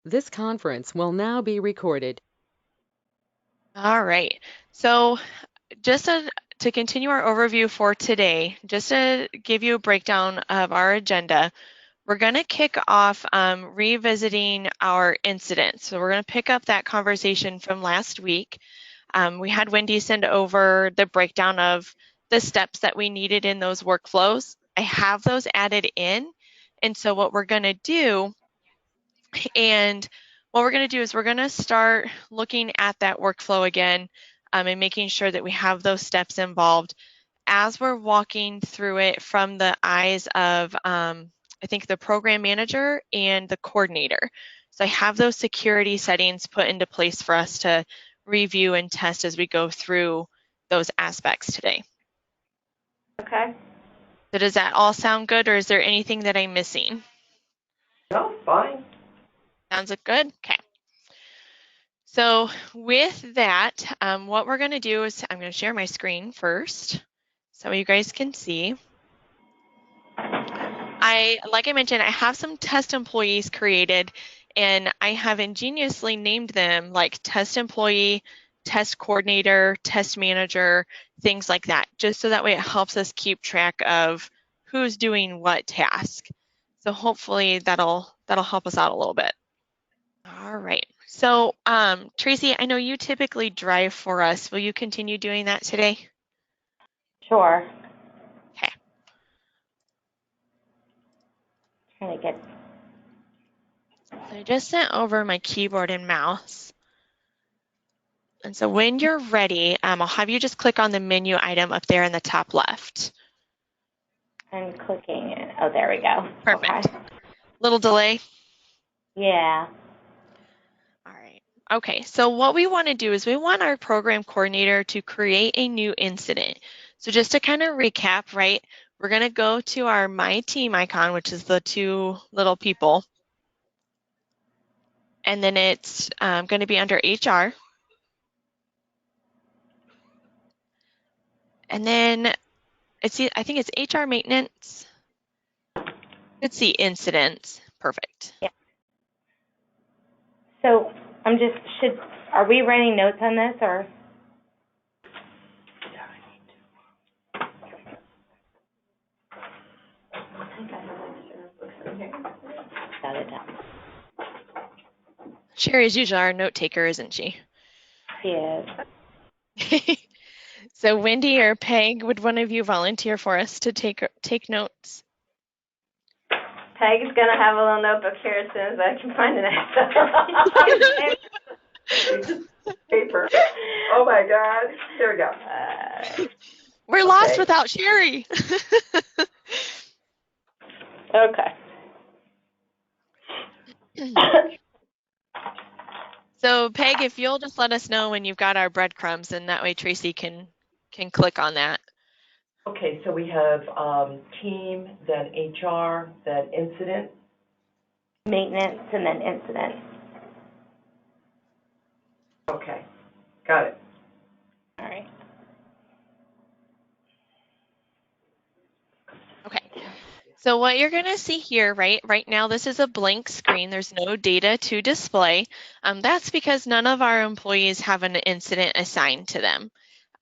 This conference will now be recorded. All right. So just to continue our overview for today, just to give you a breakdown of our agenda, we're going to kick off revisiting our incidents. So we're going to pick up that conversation from last week. We had Wendy send over the breakdown of the steps that we needed in those workflows. I have those added in. And so what we're going to do and what we're going to do is we're going to start looking at that workflow again and making sure that we have those steps involved as we're walking through it from the eyes of, I think, the program manager and the coordinator. So I have those security settings put into place for us to review and test as we go through those aspects today. Okay. So does that all sound good, or is there anything that I'm missing? No, fine. Sounds good? Okay. So with that, what we're going to do is I'm going to share my screen first so you guys can see. Like I mentioned, I have some test employees created, and I have ingeniously named them like test employee, test coordinator, test manager, things like that, just so that way it helps us keep track of who's doing what task. So hopefully that'll help us out a little bit. All right. So, Tracy, I know you typically drive for us. Will you continue doing that today? Sure. Okay. Trying to get. So I just sent over my keyboard and mouse. And so when you're ready, I'll have you just click on the menu item up there in the top left. I'm clicking it. Oh, there we go. Perfect. Okay. Little delay. Yeah. All right. Okay, so what we want to do is we want our program coordinator to create a new incident. So just to kind of recap, right, we're going to go to our My Team icon, which is the two little people. And then it's going to be under HR. And then I think it's HR maintenance. Let's see, incidents. Perfect. Yeah. So are we writing notes on this or? Got it done. Sherry is usually our note taker, isn't she? She is. So Wendy or Peg, would one of you volunteer for us to take notes? Peg's gonna have a little notebook here as soon as I can find an Paper. Oh my God. There we go. We're lost without Sherry. Okay. So Peg, if you'll just let us know when you've got our breadcrumbs, and that way Tracy can click on that. Okay, so we have team, then HR, then incident. Maintenance and then incident. Okay, got it. All right. Okay. So what you're going to see here, right now, this is a blank screen. There's no data to display. That's because none of our employees have an incident assigned to them.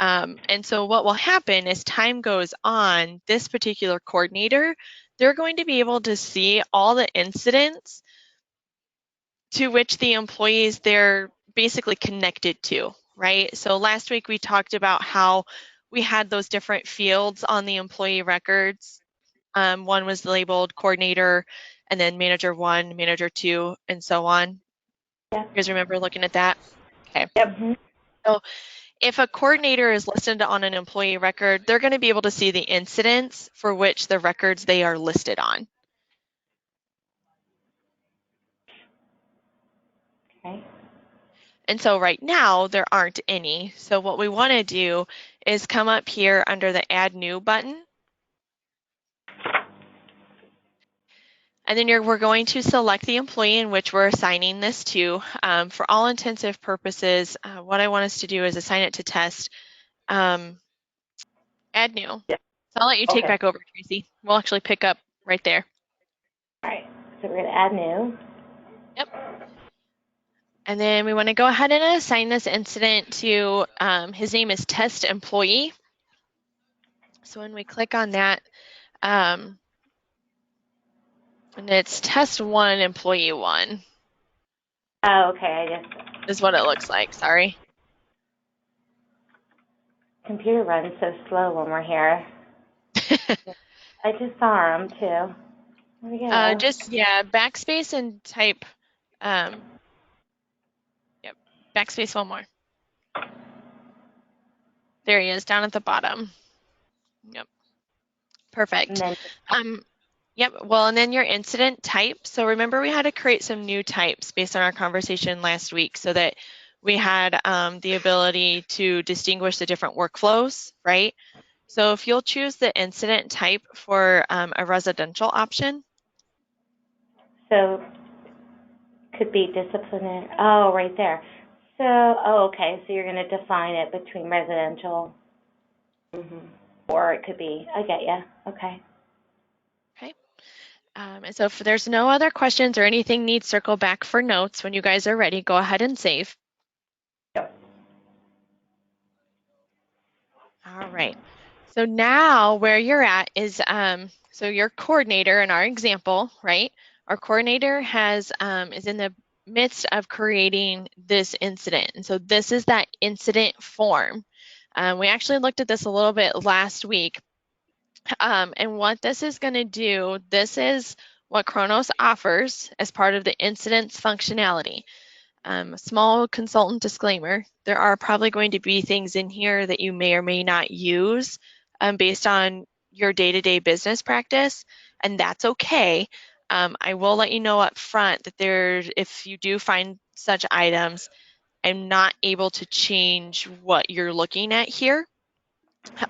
And so what will happen as time goes on, this particular coordinator, they're going to be able to see all the incidents to which the employees they're basically connected to, right? So last week we talked about how we had those different fields on the employee records. One was labeled coordinator, and then manager 1, manager 2, and so on. Yeah. You guys remember looking at that? Okay. Yep. So if a coordinator is listed on an employee record, they're going to be able to see the incidents for which the records they are listed on. Okay. And so right now there aren't any. So what we want to do is come up here under the Add New button. And then we're going to select the employee in which we're assigning this to. For all intensive purposes, what I want us to do is assign it to test. Add New. Yeah. So I'll let you take Okay. back over, Tracy. We'll actually pick up right there. All right. So we're going to add new. Yep. And then we want to go ahead and assign this incident to, his name is test employee. So when we click on that, and it's test 1 employee 1 Oh, okay. I just is what it looks like, sorry. computer runs so slow when we're here. I just saw them too. There we go. Just, yeah, backspace and type, yep, backspace 1 more. There he is, down at the bottom. Yep, perfect. And then Yep, well, and then your incident type. So remember we had to create some new types based on our conversation last week so that we had the ability to distinguish the different workflows, right? So if you'll choose the incident type for a residential option. so could be disciplinary. Oh, right there. So, oh, okay. So you're going to define it between residential, or it could be. I get you. Okay. Okay. And so if there's no other questions or anything needs circle back for notes, when you guys are ready, go ahead and save. Yep. All right. So now where you're at is, so your coordinator in our example, right? Our coordinator has, is in the midst of creating this incident. And so this is that incident form. We actually looked at this a little bit last week. And what this is going to do, this is what Kronos offers as part of the incidents functionality. A small consultant disclaimer, there are probably going to be things in here that you may or may not use based on your day-to-day business practice, and that's okay. I will let you know up front that if you do find such items, I'm not able to change what you're looking at here.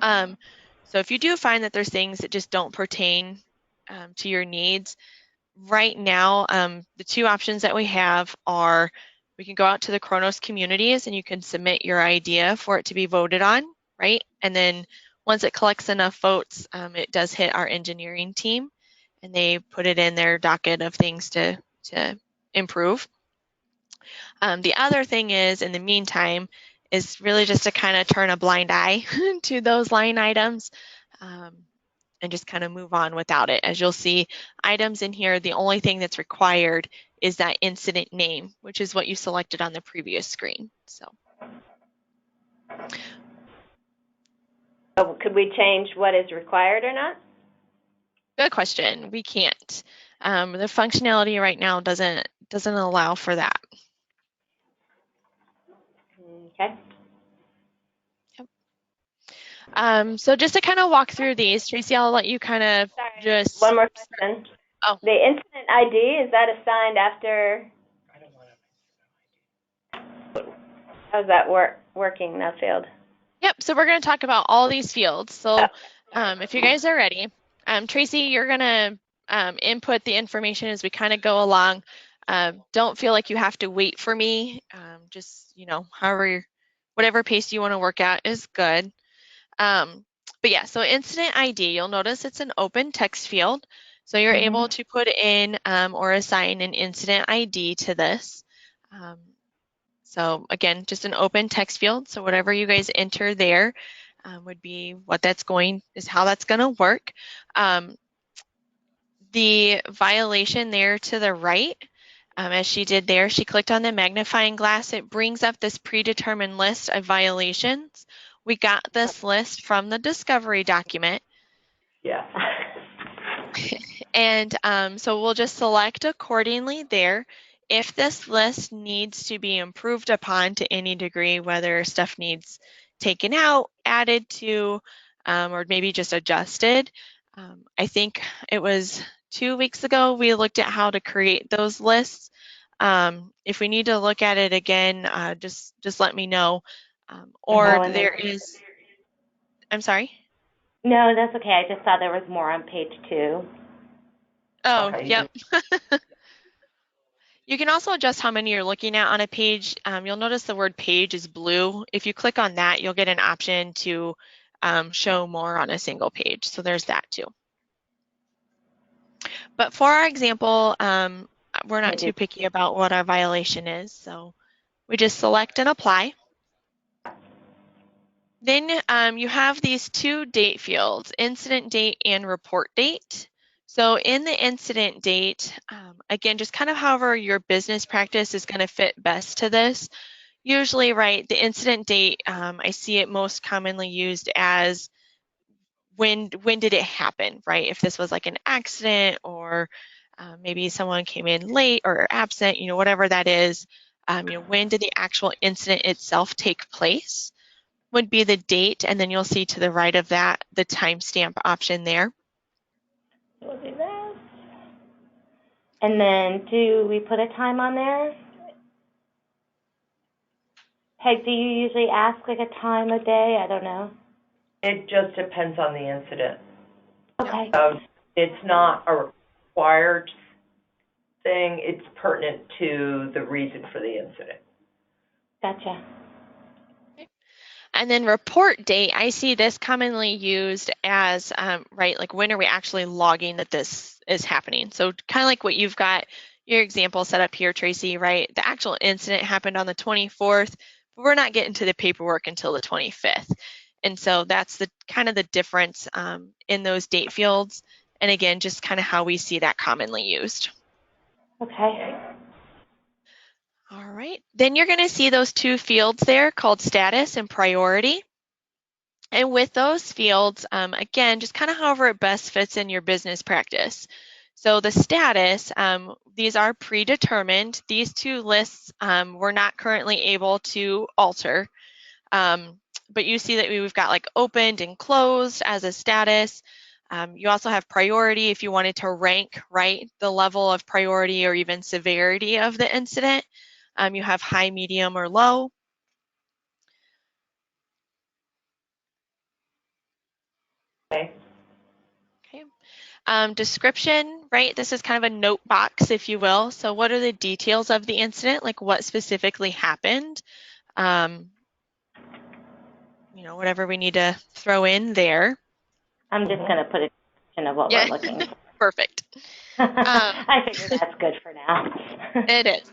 So if you do find that there's things that just don't pertain to your needs, right now, the 2 options that we have are we can go out to the Kronos communities and you can submit your idea for it to be voted on, right? And then once it collects enough votes, it does hit our engineering team and they put it in their docket of things to improve. The other thing is, in the meantime, is really just to kind of turn a blind eye to those line items. And just kind of move on without it. As you'll see, items in here, the only thing that's required is that incident name, which is what you selected on the previous screen. So Could we change what is required or not? good question. We can't. The functionality right now doesn't allow for that. Okay. So just to kind of walk through these, Tracy, I'll let you kind of Sorry. just. One more question. Oh. The incident ID, is that assigned after? How's that working in that field? Yep, so we're going to talk about all these fields. So if you guys are ready, Tracy, you're going to input the information as we kind of go along. Don't feel like you have to wait for me. Just, whatever pace you want to work at is good. But yeah, so incident ID, you'll notice it's an open text field. So you're able to put in or assign an incident ID to this. So again, just an open text field. So whatever you guys enter there would be how that's going to work. The violation there to the right, as she did there, she clicked on the magnifying glass. It brings up this predetermined list of violations. We got this list from the discovery document. Yes. And so we'll just select accordingly there. If this list needs to be improved upon to any degree, whether stuff needs taken out, added to, or maybe just adjusted, I think it was 2 weeks ago we looked at how to create those lists. If we need to look at it again, just let me know. Or there is, I'm sorry? No, that's okay. I just saw there was more on page 2. Oh, Okay. yep. You can also adjust how many you're looking at on a page. You'll notice the word page is blue. If you click on that, you'll get an option to show more on a single page. So there's that too. But for our example, we're not too picky about what our violation is. So We just select and apply. Then you have these two date fields, incident date and report date. So in the incident date, again, just kind of however your business practice is going to fit best to this. Usually, right, the incident date, I see it most commonly used as when did it happen, right? If this was like an accident or maybe someone came in late or absent, whatever that is, when did the actual incident itself take place would be the date, and then you'll see to the right of that the timestamp option there. We'll do that. And then do we put a time on there? Peg, do you usually ask like a time of day? I don't know. It just depends on the incident. Okay. It's not a required thing. It's pertinent to the reason for the incident. Gotcha. And then report date, I see this commonly used as, right, like when are we actually logging that this is happening? So kind of like what you've got your example set up here, Tracy, right? The actual incident happened on the 24th, but we're not getting to the paperwork until the 25th. And so that's the kind of the difference in those date fields. And again, just kind of how we see that commonly used. Okay. All right, then you're going to see those two fields there called status and priority. And with those fields, again, just kind of however it best fits in your business practice. So the status, these are predetermined. These two lists we're not currently able to alter. But you see that we've got like opened and closed as a status. You also have priority if you wanted to rank, right, the level of priority or even severity of the incident. You have high, medium, or low. Okay. Okay. Description, right? This is kind of a note box, if you will. So what are the details of the incident? Like what specifically happened? Whatever we need to throw in there. I'm just going to put a description of what we're looking for. Perfect. I figure that's good for now. It is.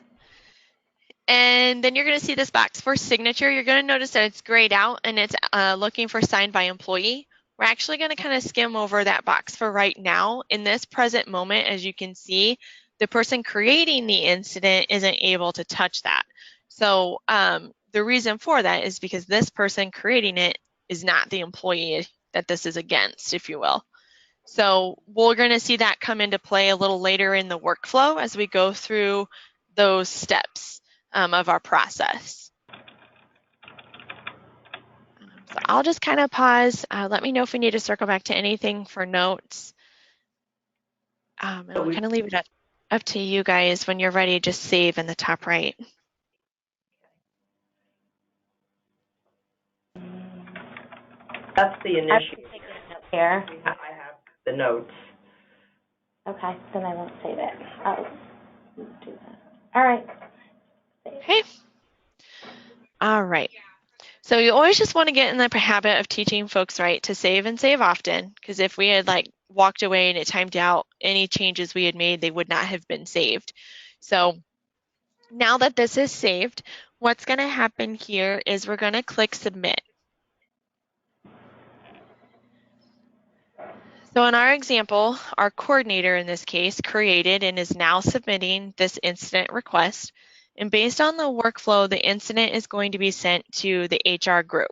And then you're going to see this box for signature. You're going to notice that it's grayed out and it's looking for signed by employee. We're actually going to kind of skim over that box for right now. In this present moment, as you can see, the person creating the incident isn't able to touch that. So the reason for that is because this person creating it is not the employee that this is against, if you will. So we're going to see that come into play a little later in the workflow as we go through those steps of our process. So I'll just kind of pause. Let me know if we need to circle back to anything for notes. And we'll kind of leave it up to you guys. When you're ready, just save in the top right. That's the initial. Here. I have the notes. Okay, then I won't save it. I'll do that. All right. Okay. All right. So you always just want to get in the habit of teaching folks, right, to save and save often, because if we had like walked away and it timed out, any changes we had made, they would not have been saved. So now that this is saved, what's going to happen here is we're going to click submit. So in our example, our coordinator in this case created and is now submitting this incident request. And based on the workflow, the incident is going to be sent to the HR group.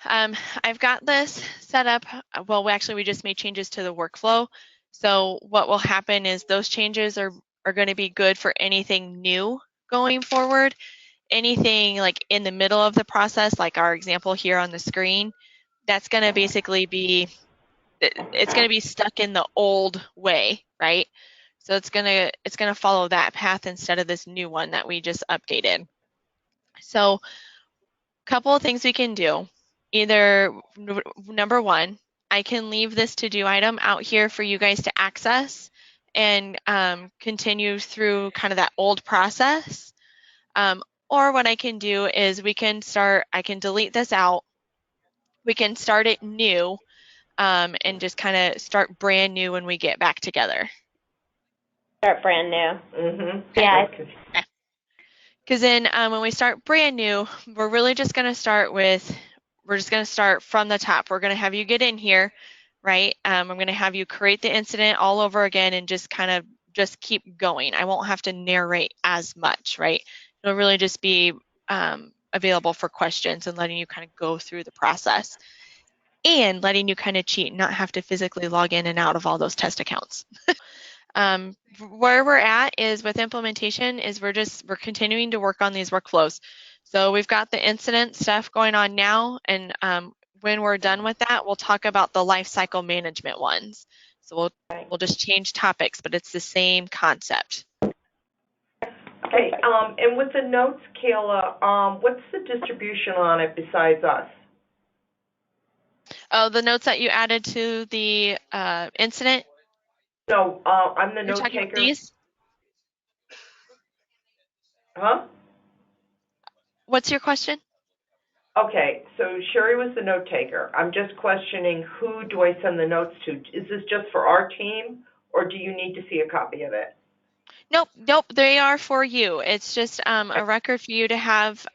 I've got this set up. Well, actually, we just made changes to the workflow. So what will happen is those changes are going to be good for anything new going forward. Anything like in the middle of the process, like our example here on the screen, that's going to basically be, it's going to be stuck in the old way, right? So it's going to follow that path instead of this new one that we just updated. So a couple of things we can do. Either number one, I can leave this to-do item out here for you guys to access and continue through kind of that old process. Or what I can do is I can delete this out. We can start it new and just kind of start brand new when we get back together. Start brand new. Yeah. Okay. Because then when we start brand new, we're really just going to start from the top. We're going to have you get in here, right? I'm going to have you create the incident all over again and just kind of just keep going. I won't have to narrate as much, right? It'll really just be available for questions and letting you kind of go through the process and letting you kind of cheat, not have to physically log in and out of all those test accounts. Where we're at is with implementation is we're continuing to work on these workflows. So we've got the incident stuff going on now, and when we're done with that, we'll talk about the life cycle management ones. So we'll just change topics, but it's the same concept. Okay, and with the notes, Kayla, what's the distribution on it besides us? Oh, the notes that you added to the incident? No, I'm the You're note talking taker. about these? Huh? What's your question? Okay, so Sherry was the note taker. I'm just questioning, who do I send the notes to? Is this just for our team, or do you need to see a copy of it? Nope, they are for you. It's just a record for you to have,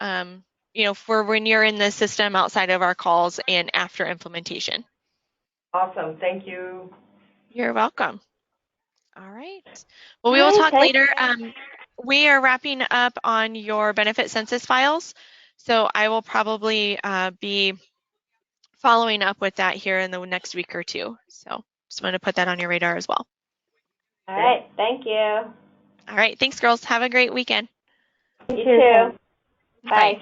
for when you're in the system outside of our calls and after implementation. Awesome, thank you. You're welcome. All right. Well, we will talk later. We are wrapping up on your benefit census files, so I will probably be following up with that here in the next week or two. So just wanted to put that on your radar as well. All right. Thank you. All right. Thanks, girls. Have a great weekend. You too. Bye. Bye.